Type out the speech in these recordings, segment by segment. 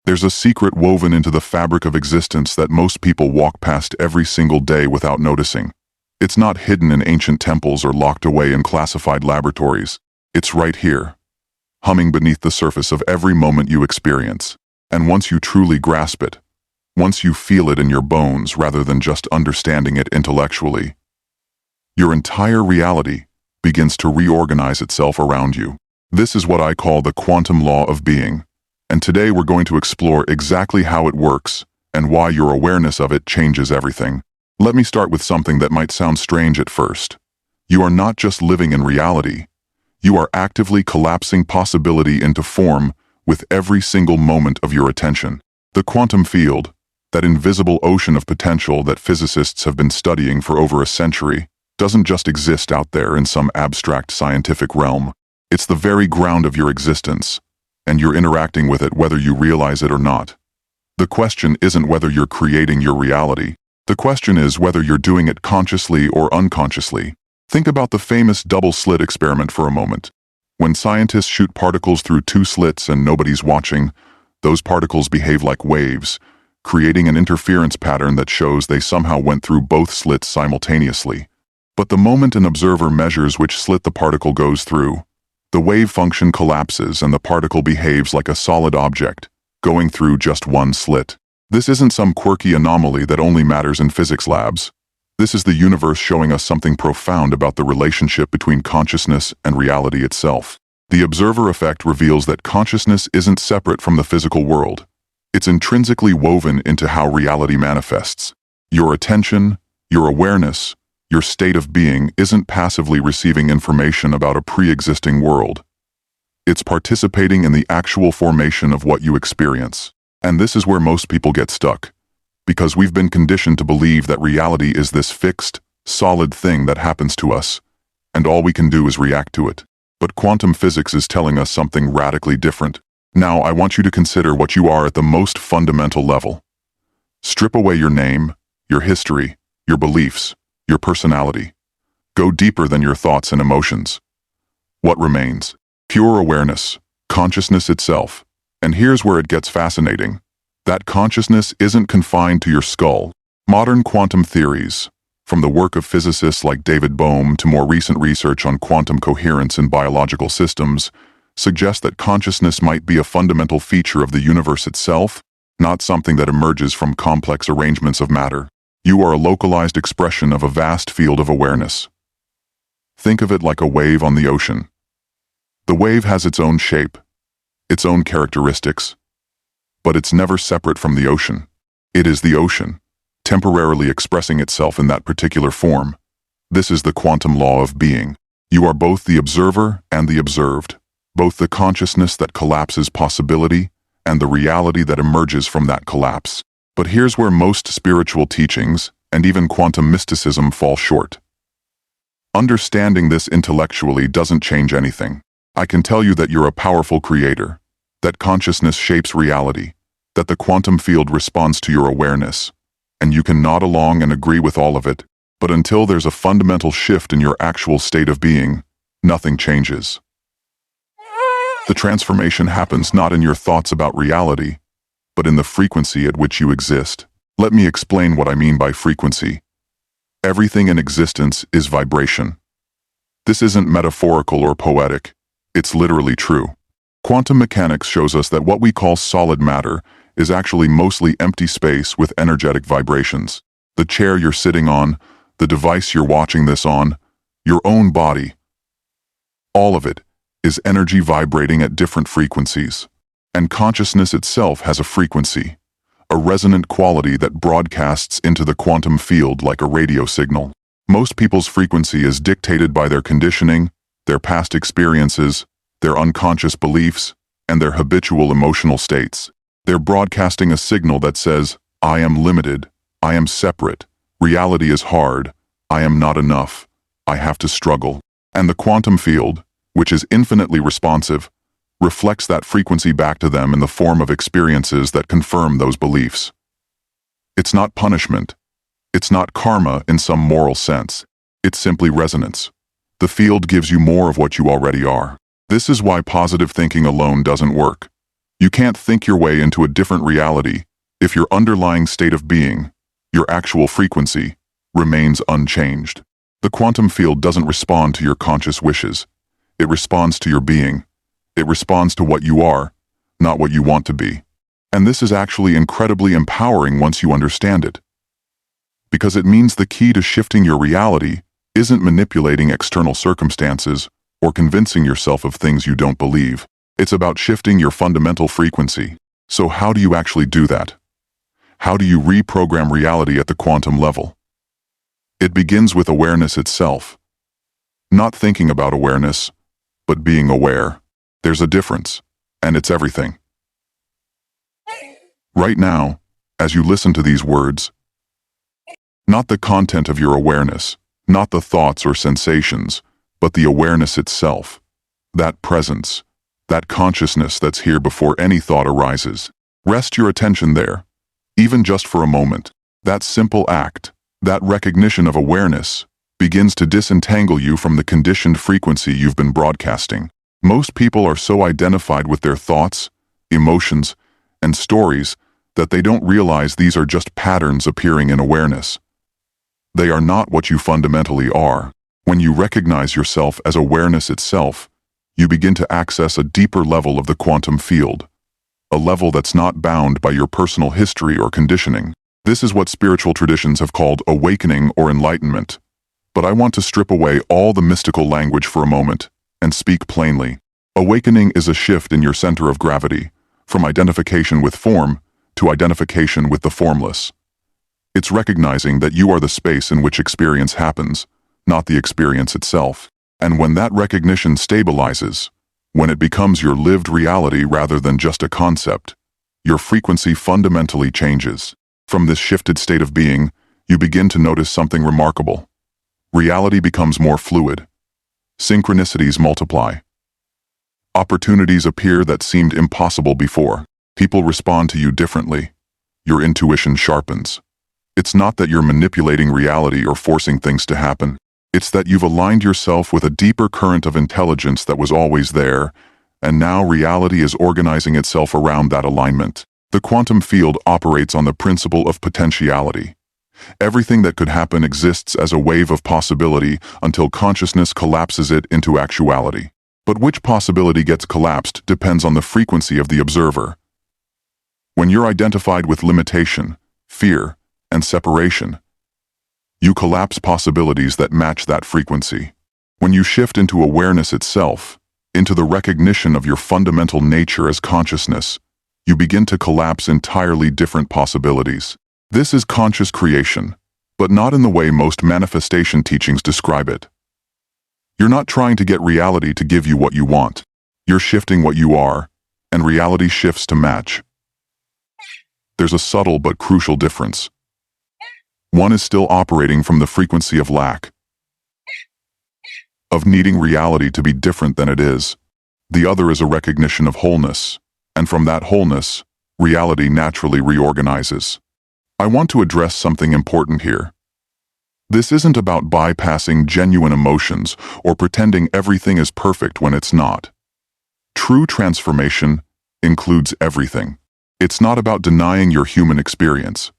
There's a secret woven into the fabric of existence that most people walk past every single day without noticing. It's not hidden in ancient temples or locked away in classified laboratories. It's right here, humming beneath the surface of every moment you experience. And once you truly grasp it, once you feel it in your bones rather than just understanding it intellectually, your entire reality begins to reorganize itself around you. This is what I call the quantum law of being. And today we're going to explore exactly how it works and why your awareness of it changes everything. Let me start with something that might sound strange at first. You are not just living in reality. You are actively collapsing possibility into form with every single moment of your attention. The quantum field, that invisible ocean of potential that physicists have been studying for over a century, doesn't just exist out there in some abstract scientific realm. It's the very ground of your existence, and you're interacting with it whether you realize it or not. The question isn't whether you're creating your reality. The question is whether you're doing it consciously or unconsciously. Think about the famous double-slit experiment for a moment. When scientists shoot particles through two slits and nobody's watching, those particles behave like waves, creating an interference pattern that shows they somehow went through both slits simultaneously. But the moment an observer measures which slit the particle goes through, the wave function collapses and the particle behaves like a solid object, going through just one slit. This isn't some quirky anomaly that only matters in physics labs. This is the universe showing us something profound about the relationship between consciousness and reality itself. The observer effect reveals that consciousness isn't separate from the physical world. It's intrinsically woven into how reality manifests. Your attention, your awareness, your state of being isn't passively receiving information about a pre-existing world. It's participating in the actual formation of what you experience. And this is where most people get stuck, because we've been conditioned to believe that reality is this fixed, solid thing that happens to us, and all we can do is react to it. But quantum physics is telling us something radically different. Now, I want you to consider what you are at the most fundamental level. Strip away your name, your history, your beliefs, your personality. Go deeper than your thoughts and emotions. What remains? Pure awareness, consciousness itself. And here's where it gets fascinating. That consciousness isn't confined to your skull. Modern quantum theories, from the work of physicists like David Bohm to more recent research on quantum coherence in biological systems, suggest that consciousness might be a fundamental feature of the universe itself, not something that emerges from complex arrangements of matter. You are a localized expression of a vast field of awareness. Think of it like a wave on the ocean. The wave has its own shape, its own characteristics, but it's never separate from the ocean. It is the ocean, temporarily expressing itself in that particular form. This is the quantum law of being. You are both the observer and the observed, both the consciousness that collapses possibility and the reality that emerges from that collapse. But here's where most spiritual teachings and even quantum mysticism fall short. Understanding this intellectually doesn't change anything. I can tell you that you're a powerful creator, that consciousness shapes reality, that the quantum field responds to your awareness, and you can nod along and agree with all of it, but until there's a fundamental shift in your actual state of being, nothing changes. The transformation happens not in your thoughts about reality, but in the frequency at which you exist. Let me explain what I mean by frequency. Everything in existence is vibration. This isn't metaphorical or poetic. It's literally true. Quantum mechanics shows us that what we call solid matter is actually mostly empty space with energetic vibrations. The chair you're sitting on, the device you're watching this on, your own body, all of it is energy vibrating at different frequencies. And consciousness itself has a frequency, a resonant quality that broadcasts into the quantum field like a radio signal. Most people's frequency is dictated by their conditioning, their past experiences, their unconscious beliefs, and their habitual emotional states. They're broadcasting a signal that says, I am limited, I am separate, reality is hard, I am not enough, I have to struggle. And the quantum field, which is infinitely responsive, reflects that frequency back to them in the form of experiences that confirm those beliefs. It's not punishment. It's not karma in some moral sense. It's simply resonance. The field gives you more of what you already are. This is why positive thinking alone doesn't work. You can't think your way into a different reality if your underlying state of being, your actual frequency, remains unchanged. The quantum field doesn't respond to your conscious wishes. It responds to your being. It responds to what you are, not what you want to be. And this is actually incredibly empowering once you understand it. Because it means the key to shifting your reality isn't manipulating external circumstances or convincing yourself of things you don't believe. It's about shifting your fundamental frequency. So how do you actually do that? How do you reprogram reality at the quantum level? It begins with awareness itself. Not thinking about awareness, but being aware. There's a difference, and it's everything. Right now, as you listen to these words, not the content of your awareness, not the thoughts or sensations, but the awareness itself. That presence, that consciousness that's here before any thought arises. Rest your attention there, even just for a moment. That simple act, that recognition of awareness, begins to disentangle you from the conditioned frequency you've been broadcasting. Most people are so identified with their thoughts, emotions, and stories that they don't realize these are just patterns appearing in awareness. They are not what you fundamentally are. When you recognize yourself as awareness itself, you begin to access a deeper level of the quantum field, a level that's not bound by your personal history or conditioning. This is what spiritual traditions have called awakening or enlightenment. But I want to strip away all the mystical language for a moment and speak plainly. Awakening is a shift in your center of gravity, from identification with form to identification with the formless. It's recognizing that you are the space in which experience happens, not the experience itself. And when that recognition stabilizes, when it becomes your lived reality rather than just a concept, your frequency fundamentally changes. From this shifted state of being, you begin to notice something remarkable. Reality becomes more fluid. Synchronicities multiply. Opportunities appear that seemed impossible before. People respond to you differently. Your intuition sharpens. It's not that you're manipulating reality or forcing things to happen. It's that you've aligned yourself with a deeper current of intelligence that was always there, and now reality is organizing itself around that alignment. The quantum field operates on the principle of potentiality. Everything that could happen exists as a wave of possibility until consciousness collapses it into actuality. But which possibility gets collapsed depends on the frequency of the observer. When you're identified with limitation, fear, and separation, you collapse possibilities that match that frequency. When you shift into awareness itself, into the recognition of your fundamental nature as consciousness, you begin to collapse entirely different possibilities. This is conscious creation, but not in the way most manifestation teachings describe it. You're not trying to get reality to give you what you want. You're shifting what you are, and reality shifts to match. There's a subtle but crucial difference. One is still operating from the frequency of lack, of needing reality to be different than it is. The other is a recognition of wholeness, and from that wholeness, reality naturally reorganizes. I want to address something important here. This isn't about bypassing genuine emotions or pretending everything is perfect when it's not. True transformation includes everything. It's not about denying your human experience.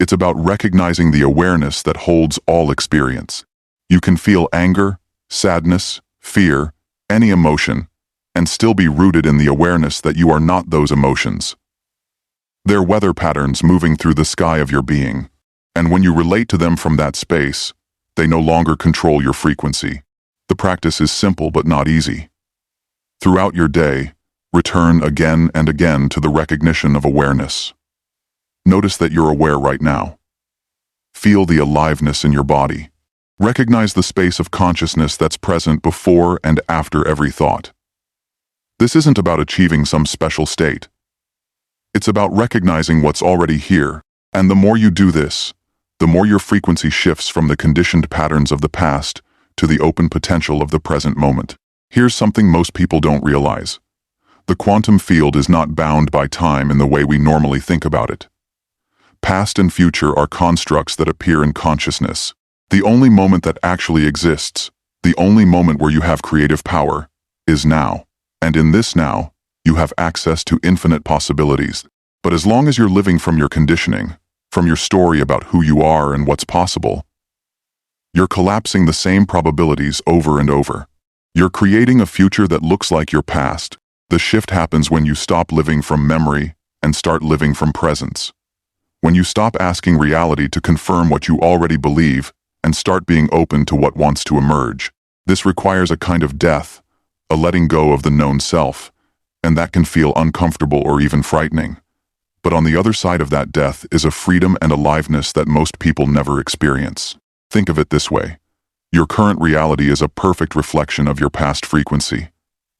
It's about recognizing the awareness that holds all experience. You can feel anger, sadness, fear, any emotion, and still be rooted in the awareness that you are not those emotions. They're weather patterns moving through the sky of your being, and when you relate to them from that space, they no longer control your frequency. The practice is simple but not easy. Throughout your day, return again and again to the recognition of awareness. Notice that you're aware right now. Feel the aliveness in your body. Recognize the space of consciousness that's present before and after every thought. This isn't about achieving some special state. It's about recognizing what's already here, and the more you do this, the more your frequency shifts from the conditioned patterns of the past to the open potential of the present moment. Here's something most people don't realize. The quantum field is not bound by time in the way we normally think about it. Past and future are constructs that appear in consciousness. The only moment that actually exists, the only moment where you have creative power, is now. And in this now, You have access to infinite possibilities. But as long as you're living from your conditioning, from your story about who you are and what's possible, you're collapsing the same probabilities over and over. You're creating a future that looks like your past. The shift happens when you stop living from memory and start living from presence. When you stop asking reality to confirm what you already believe and start being open to what wants to emerge. This requires a kind of death, a letting go of the known self, and that can feel uncomfortable or even frightening. But on the other side of that death is a freedom and aliveness that most people never experience. Think of it this way. Your current reality is a perfect reflection of your past frequency.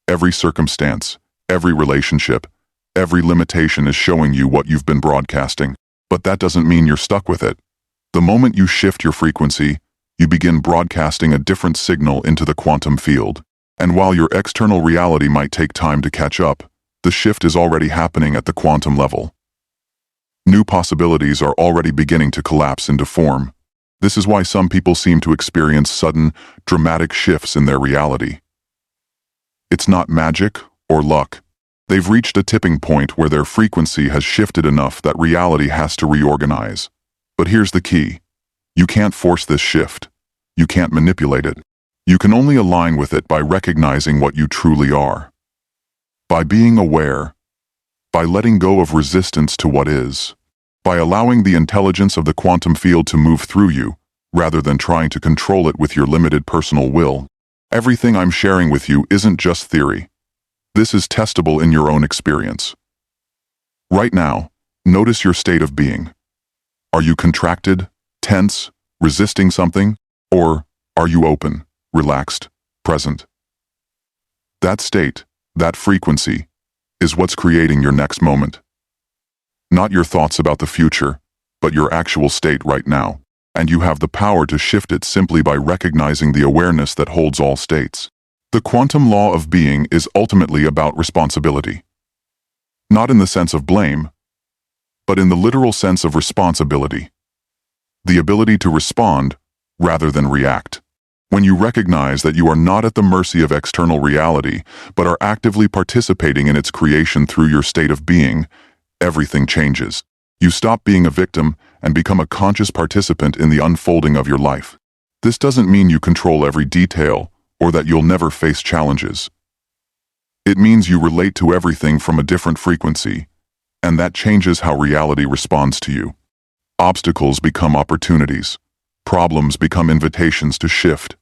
Every circumstance, every relationship, every limitation is showing you what you've been broadcasting. But that doesn't mean you're stuck with it. The moment you shift your frequency, you begin broadcasting a different signal into the quantum field. And while your external reality might take time to catch up, the shift is already happening at the quantum level. New possibilities are already beginning to collapse into form. This is why some people seem to experience sudden, dramatic shifts in their reality. It's not magic or luck. They've reached a tipping point where their frequency has shifted enough that reality has to reorganize. But here's the key. You can't force this shift. You can't manipulate it. You can only align with it by recognizing what you truly are. By being aware. By letting go of resistance to what is. By allowing the intelligence of the quantum field to move through you, rather than trying to control it with your limited personal will. Everything I'm sharing with you isn't just theory. This is testable in your own experience. Right now, notice your state of being. Are you contracted, tense, resisting something? Or are you open, relaxed, present? That state, that frequency, is what's creating your next moment. Not your thoughts about the future, but your actual state right now. And you have the power to shift it simply by recognizing the awareness that holds all states. The quantum law of being is ultimately about responsibility. Not in the sense of blame, but in the literal sense of responsibility. The ability to respond rather than react. When you recognize that you are not at the mercy of external reality, but are actively participating in its creation through your state of being, everything changes. You stop being a victim and become a conscious participant in the unfolding of your life. This doesn't mean you control every detail or that you'll never face challenges. It means you relate to everything from a different frequency, and that changes how reality responds to you. Obstacles become opportunities. Problems become invitations to shift.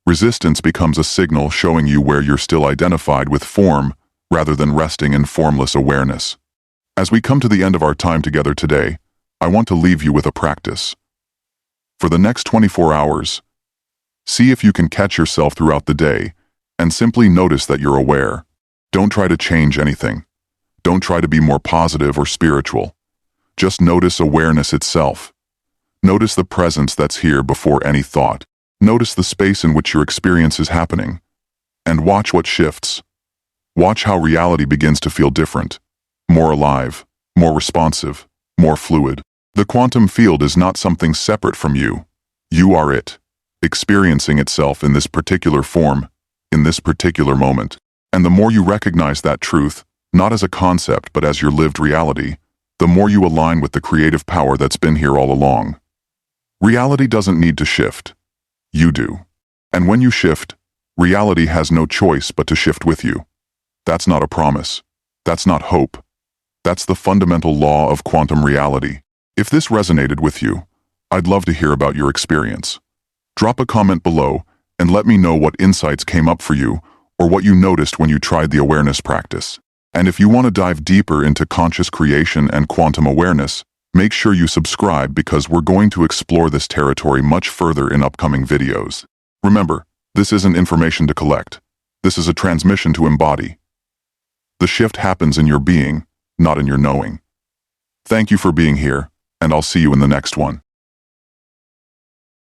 Resistance becomes a signal showing you where you're still identified with form rather than resting in formless awareness. As we come to the end of our time together today, I want to leave you with a practice. For the next 24 hours, see if you can catch yourself throughout the day and simply notice that you're aware. Don't try to change anything. Don't try to be more positive or spiritual. Just notice awareness itself. Notice the presence that's here before any thought. Notice the space in which your experience is happening. And watch what shifts. Watch how reality begins to feel different. More alive, more responsive, more fluid. The quantum field is not something separate from you. You are it, experiencing itself in this particular form, in this particular moment. And the more you recognize that truth, not as a concept but as your lived reality, the more you align with the creative power that's been here all along. Reality doesn't need to shift. You do. And when you shift, reality has no choice but to shift with you. That's not a promise. That's not hope. That's the fundamental law of quantum reality. If this resonated with you, I'd love to hear about your experience. Drop a comment below and let me know what insights came up for you or what you noticed when you tried the awareness practice. And if you want to dive deeper into conscious creation and quantum awareness, make sure you subscribe because we're going to explore this territory much further in upcoming videos. Remember, this isn't information to collect. This is a transmission to embody. The shift happens in your being, not in your knowing. Thank you for being here, and I'll see you in the next one.